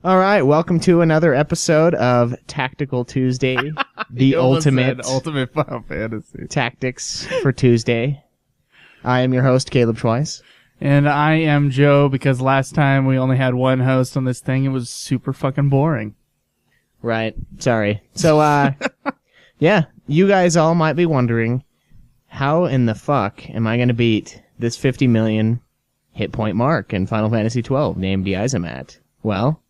All right, welcome to another episode of Tactical Tuesday, the ultimate Final Fantasy. tactics for Tuesday. I am your host, Caleb Schweiss. And I am Joe, because last time we only had one host on this thing. It was super fucking boring. Right, sorry. So, yeah, you guys all might be wondering, how in the fuck am I going to beat this 50 million hit point mark in Final Fantasy XII named Diazamat? Well,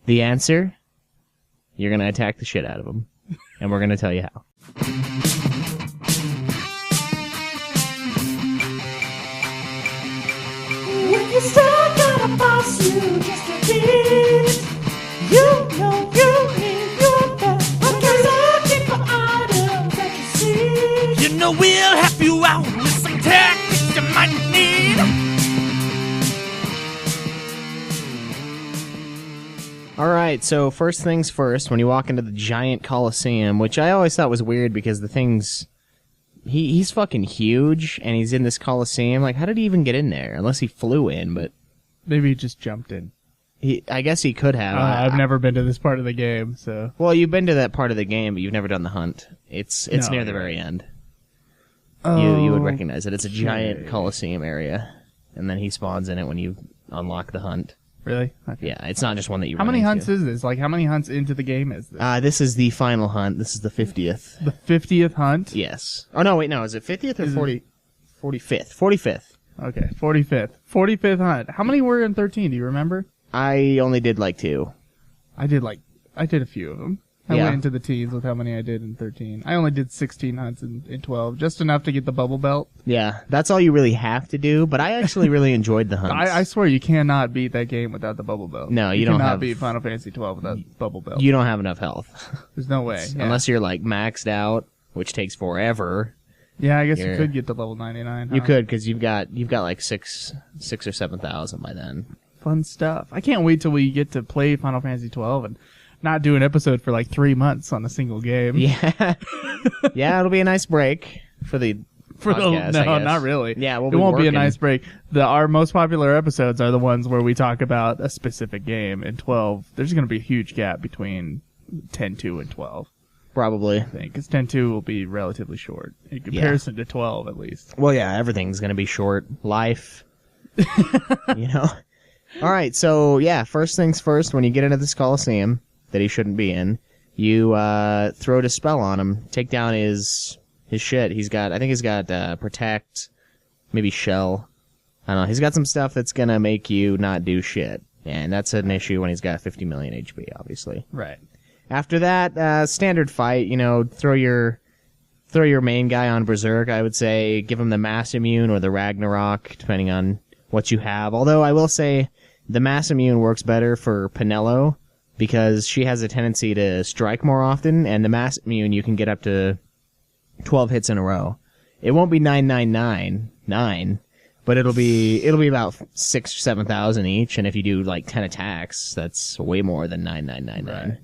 the answer, you're going to attack the shit out of him, and we're going to tell you how. When you start gonna boss you just a bit, you know you need your best. Because looking for items that you see. You know we'll help you out with some tactics you might need. All right, so first things first, when you walk into the giant Coliseum, which I always thought was weird because the thing's... He's fucking huge, and he's in this Coliseum. Like, how did he even get in there? Unless he flew in, but... Maybe he just jumped in. I guess he could have. I've never been to this part of the game, so... Well, you've been to that part of the game, but you've never done the hunt. It's No, near the you're very right. end. Oh, You would recognize it. It's a giant okay. Coliseum area, and then he spawns in it when you unlock the hunt. Really? Okay. Yeah, it's not just one that you How run many into. hunts is this? Like, how many hunts into the game is this? This is the final hunt. This is the 50th. The 50th hunt? Yes. Oh, no, wait, no. Is it 50th or Is it- 45th? 45th. Okay, 45th. 45th hunt. How many were in 13? Do you remember? I only did like 2. I did a few of them. I Yeah. went into the teens with how many I did in 13. I only did 16 hunts in 12, just enough to get the bubble belt. Yeah, that's all you really have to do, but I actually really enjoyed the hunts. I swear you cannot beat that game without the bubble belt. No, you don't cannot have- beat Final Fantasy 12 without bubble belt. You don't have enough health. There's no way. Yeah. Unless you're like maxed out, which takes forever. Yeah, I guess you're- you could get to level 99. You huh? could, because you've got like 6 or 7,000 by then. Fun stuff. I can't wait till we get to play Final Fantasy 12 and not do an episode for like 3 months on a single game. Yeah. Yeah, it'll be a nice break for the For podcast, no, I guess. not really. Yeah, we'll it be won't be a working. nice break. Our most popular episodes are the ones where we talk about a specific game. In 12, there's going to be a huge gap between 10.2 and 12. Probably. I think because 10.2 will be relatively short in comparison to 12, at least. Well, yeah, everything's going to be short. Life. You know? All right, so, yeah, first things first, when you get into this Coliseum that he shouldn't be in, you throw a spell on him, take down his shit. I think he's got Protect, maybe Shell. I don't know. He's got some stuff that's going to make you not do shit. And that's an issue when he's got 50 million HP, obviously. Right. After that, standard fight, throw your main guy on Berserk, I would say. Give him the Mass Immune or the Ragnarok, depending on what you have. Although I will say the Mass Immune works better for Penelo because she has a tendency to strike more often, and the Mass Immune you can get up to 12 hits in a row. It won't be 9,999, but it'll be about 6,000 or 7,000 each, and if you do like 10 attacks, that's way more than 9,999. Right.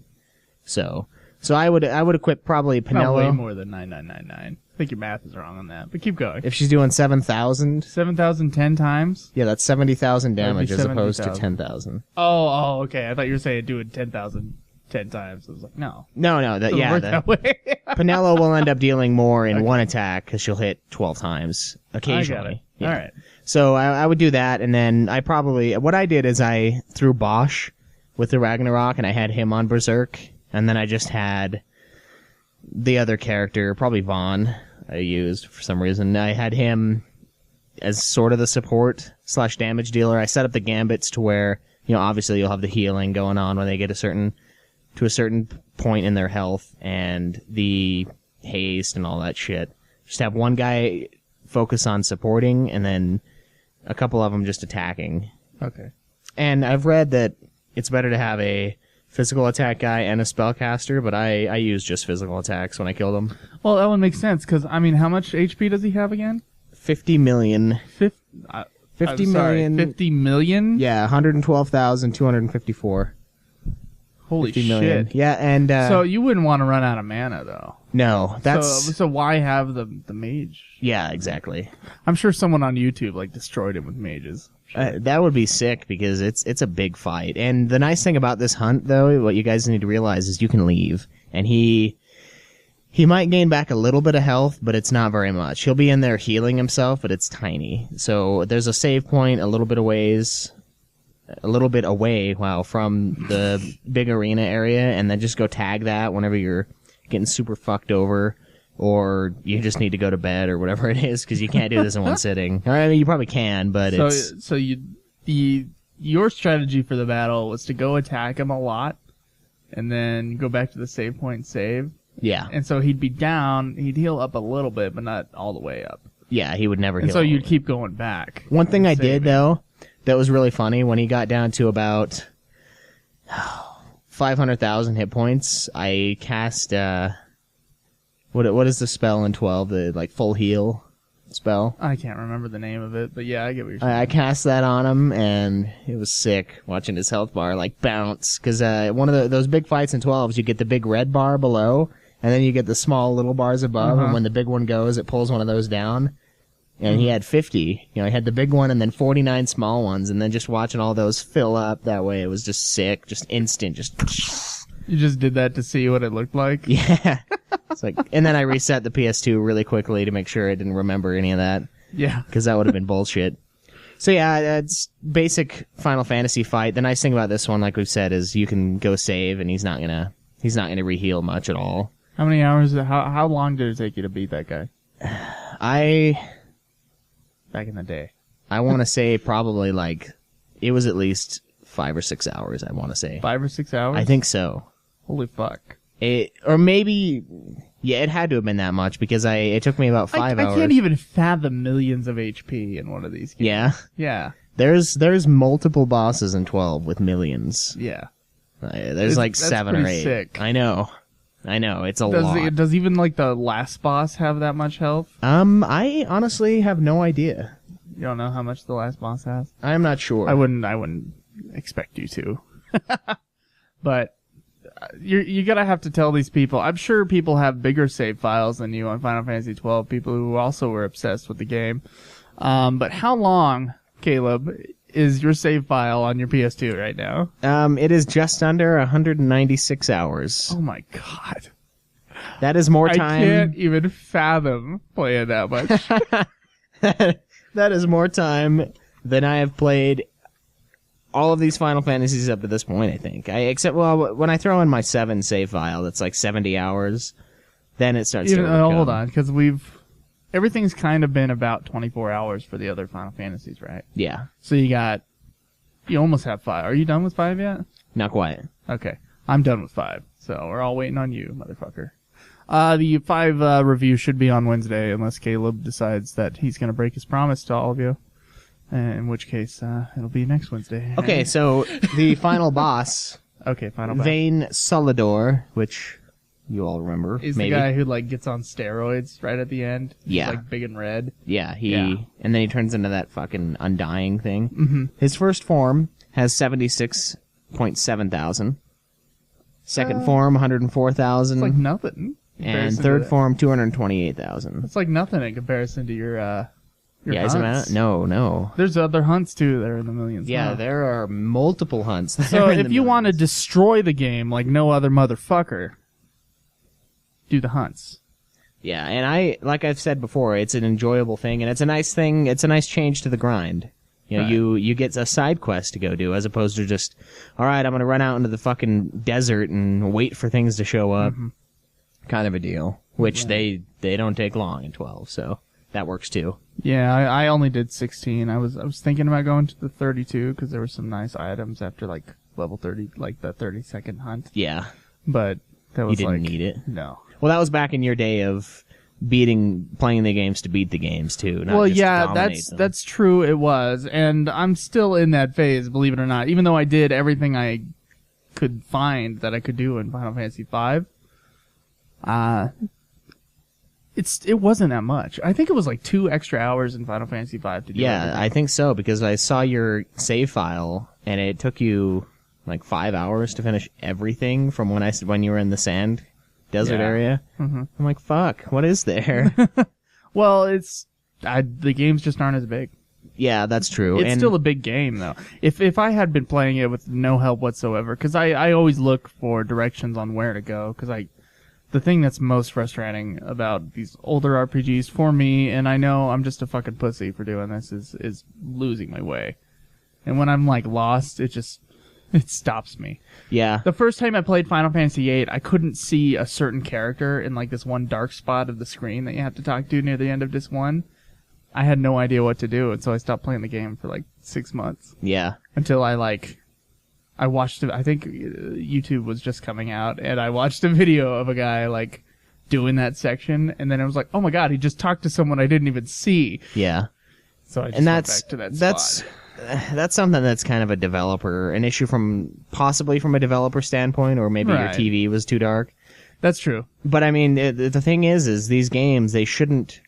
So I would equip probably Not way Penelo more than 9,999. I think your math is wrong on that, but keep going. if she's doing 7,000. 7,010 times? Yeah, that's 70,000 That'd be damage as opposed to 70,000. 10,000. Oh, okay. I thought you were saying do it 10,000 10 times. I was like, no. No, Doesn't work that way. Penelo will end up dealing more in one attack because she'll hit 12 times occasionally. I got it. Yeah. All right. So I would do that, and then what I did is I threw Bosch with the Ragnarok, and I had him on Berserk, and then I just had the other character, probably Vaughn, I used for some reason. I had him as sort of the support / damage dealer. I set up the gambits to where, obviously you'll have the healing going on when they get to a certain point in their health, and the haste and all that shit. Just have one guy focus on supporting, and then a couple of them just attacking. Okay. And I've read that it's better to have a physical attack guy and a spellcaster, but I use just physical attacks when I kill them. Well, that one makes sense, because, how much HP does he have again? 50 million. 50 50 million. 50 million? Yeah, 112,254. Holy 50 million. shit. Yeah, and So you wouldn't want to run out of mana, though. no, that's So why have the mage? yeah, exactly. I'm sure someone on YouTube, destroyed him with mages. That would be sick because it's a big fight. And the nice thing about this hunt, though, what you guys need to realize is you can leave, and he might gain back a little bit of health, but it's not very much. He'll be in there healing himself, but it's tiny. So there's a save point a little bit away, from the big arena area, and then just go tag that whenever you're getting super fucked over, or you just need to go to bed or whatever it is, because you can't do this in one sitting. Or, I mean, you probably can, but your strategy for the battle was to go attack him a lot, and then go back to the save point and save. Yeah. And so he'd be down, he'd heal up a little bit, but not all the way up. Yeah, he would never heal. And so all you'd the way. keep going back. One thing I did, saving. though, that was really funny, when he got down to about 500,000 hit points, I cast, what is the spell in 12? The, like, full heal spell? I can't remember the name of it, but yeah, I get what you're saying. I cast that on him, and it was sick watching his health bar, like, bounce. Because one of those big fights in 12s, you get the big red bar below, and then you get the small little bars above, and when the big one goes, it pulls one of those down. And he had 50. He had the big one and then 49 small ones, and then just watching all those fill up that way, it was just sick, just instant, just... You just did that to see what it looked like? Yeah. It's like, and then I reset the PS2 really quickly to make sure I didn't remember any of that, Yeah. because that would have been bullshit. So yeah, it's basic Final Fantasy fight. The nice thing about this one, like we've said, is you can go save, and he's not gonna reheal much at all. How many hours, how long did it take you to beat that guy? Back in the day. I want to say probably it was at least 5 or 6 hours. I want to say 5 or 6 hours? I think so. Holy fuck. Or maybe, yeah, it had to have been that much because it took me about 5 hours. I can't even fathom millions of HP in one of these games. Yeah, Yeah. there's multiple bosses in 12 with millions. Yeah. There's like That's 7 or pretty 8. sick. I know, it's a lot. Does even the last boss have that much health? I honestly have no idea. You don't know how much the last boss has? I'm not sure. I wouldn't expect you to. But you gotta have to tell these people. I'm sure people have bigger save files than you on Final Fantasy 12. People who also were obsessed with the game. But how long, Caleb, is your save file on your PS2 right now? It is just under 196 hours. Oh my god. That is more I time. can't even fathom playing that much. That is more time than I have played all of these Final Fantasies up to this point, I think. When I throw in my 7 save file, that's like 70 hours, then it starts to hold on, because everything's kind of been about 24 hours for the other Final Fantasies, right? Yeah, So you almost have 5. Are you done with 5 yet? not quite. Okay. I'm done with 5. So we're all waiting on you, motherfucker. The 5 review should be on Wednesday, unless Caleb decides that he's going to break his promise to all of you. In which case, it'll be next Wednesday. Okay, so the final boss, Okay, final boss. Vayne Solidor, which you all remember, Is maybe. the guy who gets on steroids right at the end? Yeah. He's, big and red. Yeah, Yeah. and then he turns into that fucking undying thing. Mm-hmm. His first form has 76.7 thousand. Second form, 104,000. It's like nothing. in And comparison to third that. form, 228,000. It's like nothing in comparison to your Yeah, isn't hunts. that? No. There's other hunts too that are in the millions. Yeah, huh? there are multiple hunts. That So are in if the you want to millions. destroy the game like no other motherfucker, do the hunts. Yeah, and like I've said before, it's an enjoyable thing, and it's a nice thing. It's a nice change to the grind. You know, Right. you get a side quest to go do, as opposed to just, all right, I'm gonna run out into the fucking desert and wait for things to show up, kind of a deal. Which they don't take long in 12, so that works too. Yeah, I only did 16. I was thinking about going to the 32 because there were some nice items after level 30, like the 30-second hunt. Yeah, But that was you didn't need it. No. Well, that was back in your day of playing the games to beat the games too. Not Well, just yeah, dominate them. that's true. It was, and I'm still in that phase, believe it or not. Even though I did everything I could find that I could do in Final Fantasy V, it wasn't that much. I think it was 2 extra hours in Final Fantasy V to do. Yeah, everything. I think so, because I saw your save file, and it took you 5 hours to finish everything from when you were in the sand desert Yeah. area. Mm-hmm. I'm like, fuck, what is there? Well, the games just aren't as big. Yeah, that's true. It's and still a big game, though. If I had been playing it with no help whatsoever, because I always look for directions on where to go, because the thing that's most frustrating about these older RPGs for me, and I know I'm just a fucking pussy for doing this, is losing my way. And when I'm like lost, it stops me. yeah. The first time I played Final Fantasy VIII, I couldn't see a certain character in like this one dark spot of the screen that you have to talk to near the end of Disc 1. I had no idea what to do, and so I stopped playing the game for like 6 months. Yeah. Until I watched it. I think YouTube was just coming out, and I watched a video of a guy like doing that section, and then I was like, oh my god, he just talked to someone I didn't even see. Yeah. So I just And went back to that spot. that's something that's kind of an issue possibly from a developer standpoint, or maybe your Right. TV was too dark. That's true. But I mean, the thing is these games, they shouldn't.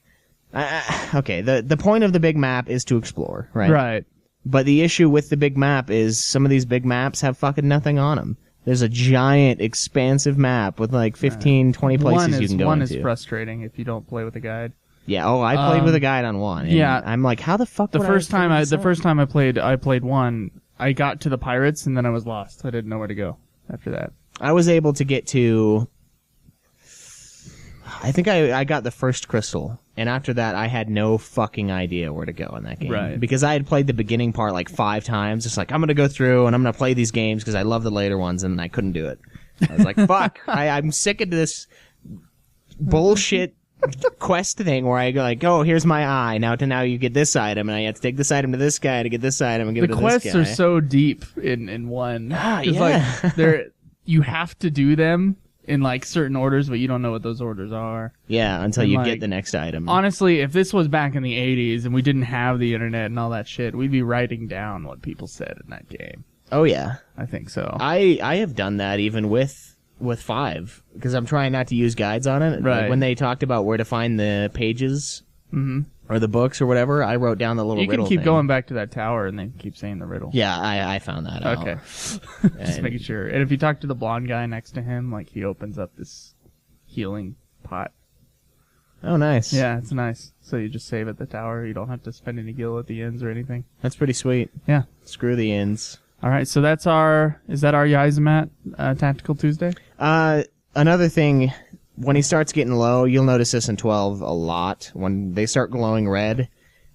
Okay, the point of the big map is to explore, right? Right. But the issue with the big map is some of these big maps have fucking nothing on them. There's a giant, expansive map with like 15, 20 places you can go one into. is frustrating if you don't play with a guide. Yeah. Oh, I played with a guide on one. And yeah. I'm like, how the fuck? The would first time figure this out? I played one, I got to the pirates and then I was lost. I didn't know where to go after that. I was able to get to. I think I got the first crystal, and after that, I had no fucking idea where to go in that game. Right. Because I had played the beginning part like 5 times. Just like, I'm going to go through and I'm going to play these games because I love the later ones, and I couldn't do it. I was like, fuck, I'm sick of this bullshit quest thing where I go like, oh, here's my eye. Now you get this item, and I have to take this item to this guy to get this item and give The it to this guy. quests are so deep in one. Ah, 'Cause, yeah. like, you have to do them in like certain orders, but you don't know what those orders are. Yeah, until And, you like, get the next item. Honestly, if this was back in the 80s and we didn't have the internet and all that shit, we'd be writing down what people said in that game. Oh yeah. I think so. I have done that even with 5 because I'm trying not to use guides on it. Right. Like when they talked about where to find the pages or the books or whatever, I wrote down the little You riddle can keep thing. going back to that tower and then keep saying the riddle. Yeah, I found that out. Okay. Just And- making sure. And if you talk to the blonde guy next to him, like he opens up this healing pot. Oh, nice. Yeah, it's nice. So you just save at the tower. You don't have to spend any gil at the ends or anything. That's pretty sweet. Yeah. Screw the ends. All right. So is that our Yaizamat Tactical Tuesday? Another thing, when he starts getting low, you'll notice this in 12 a lot. When they start glowing red,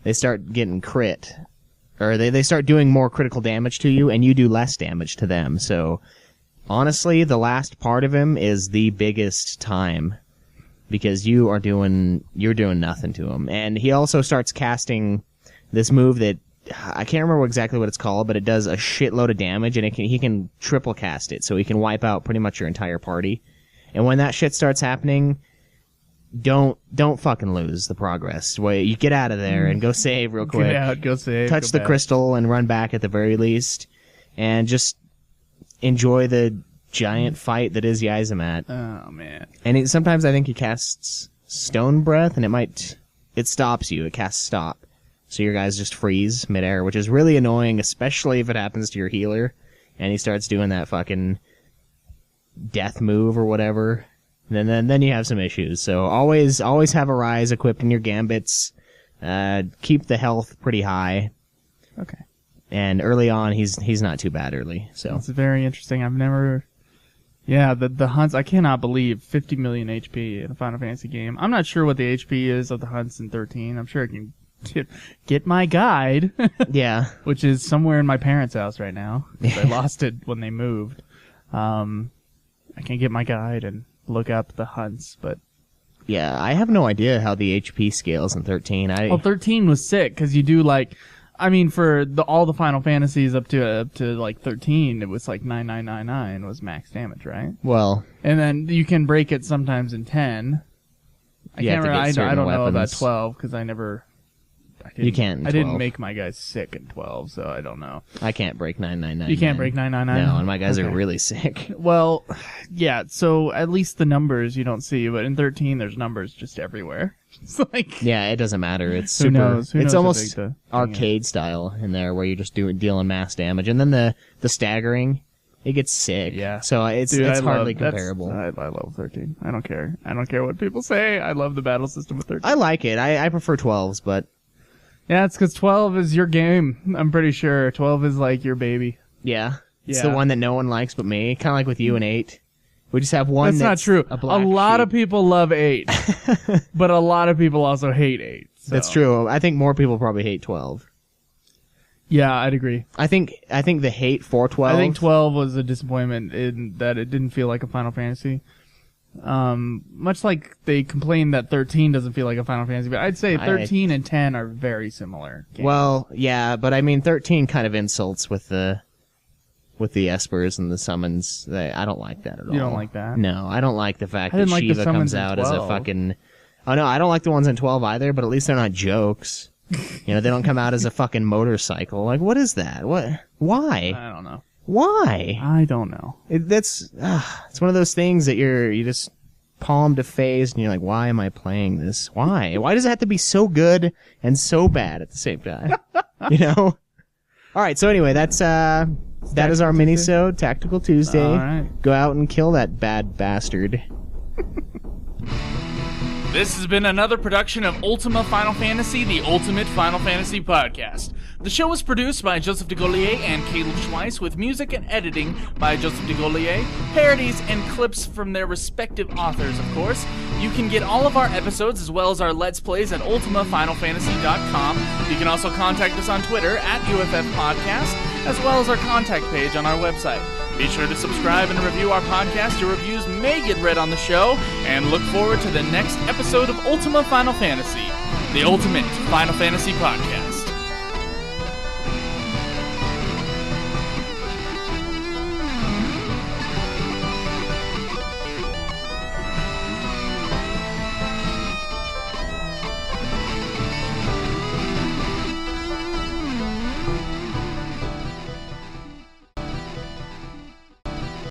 they start getting crit. Or they start doing more critical damage to you, and you do less damage to them. So, honestly, the last part of him is the biggest time. Because you're doing nothing to him. And he also starts casting this move that, I can't remember exactly what it's called, but it does a shitload of damage, and he can triple cast it, so he can wipe out pretty much your entire party. And when that shit starts happening, don't fucking lose the progress. Wait, you get out of there and go save real quick. Get out, go save. Touch go the back. crystal and run back at the very least, and just enjoy the giant fight that is Yaizamat. Oh, man. And sometimes I think he casts Stone Breath, and it stops you. It casts Stop. So your guys just freeze midair, which is really annoying, especially if it happens to your healer, and he starts doing that fucking death move or whatever. And then you have some issues. So always have a Rise equipped in your gambits. Keep the health pretty high. Okay. And early on, he's not too bad early. So It's very interesting. I've never... Yeah, the hunts, I cannot believe 50 million HP in a Final Fantasy game. I'm not sure what the HP is of the hunts in 13. I'm sure I can get my guide, yeah. which is somewhere in my parents' house right now. 'Cause I lost it when they moved. I can get my guide and look up the hunts, but... Yeah, I have no idea how the HP scales in 13. Well, 13 was sick, because you do like... I mean, for all the Final Fantasies up to like 13, it was like 9999 was max damage, right? Well, And then you can break it sometimes in 10. You have to get I certain don't know about weapons. 12 because I didn't, You can't in I didn't 12. make my guys sick in 12, so I don't know. I can't break 999. You can't break 999? No, and my guys are Okay. really sick. Well, yeah, so at least the numbers you don't see, but in 13 there's numbers just everywhere. It's like... Yeah, it doesn't matter. It's Who super. knows? Who it's knows how almost big the thing arcade style in there, where you're just dealing mass damage, and then the staggering, it gets sick. Yeah. So it's Dude, I hardly love, that's- comparable. I love 13. I don't care. I don't care what people say. I love the battle system with 13. I like it. I prefer 12s, but Yeah, it's because 12 is your game. I'm pretty sure 12 is like your baby. Yeah. It's Yeah. the one that no one likes but me. Kind of like with you and 8. We just have one That's not true. a black lot of sheep. people love 8, but a lot of people also hate 8. So. That's true. I think more people probably hate 12. Yeah, I'd agree. I think the hate for 12. I think 12 was a disappointment in that it didn't feel like a Final Fantasy. Much like they complained that 13 doesn't feel like a Final Fantasy, but I'd say 13 and 10 are very similar games. Well, yeah, but I mean 13 kind of insults with the espers and the summons. I don't like that at all. You don't like that? No, I don't like the fact I that didn't like the Shiva summons comes in out as a 12. fucking. Oh no, I don't like the ones in 12 either. But at least they're not jokes. You know, they don't come out as a fucking motorcycle. Like, what is that? What? Why? I don't know. Why? I don't know. It's one of those things that you just palm to face and you're like, why am I playing this? Why? Why does it have to be so good and so bad at the same time? You know? All right. So anyway, that is our mini-sode, Tactical Tuesday. All right. Go out and kill that bad bastard. This has been another production of Ultima Final Fantasy, the Ultimate Final Fantasy Podcast. The show was produced by Joseph DeGollier and Caleb Schweiss, with music and editing by Joseph DeGollier, parodies and clips from their respective authors, of course. You can get all of our episodes as well as our Let's Plays at ultimafinalfantasy.com. You can also contact us on Twitter at UFF Podcast, as well as our contact page on our website. Be sure to subscribe and review our podcast. Your reviews may get read on the show, and look forward to the next episode of Ultima Final Fantasy, the Ultimate Final Fantasy Podcast.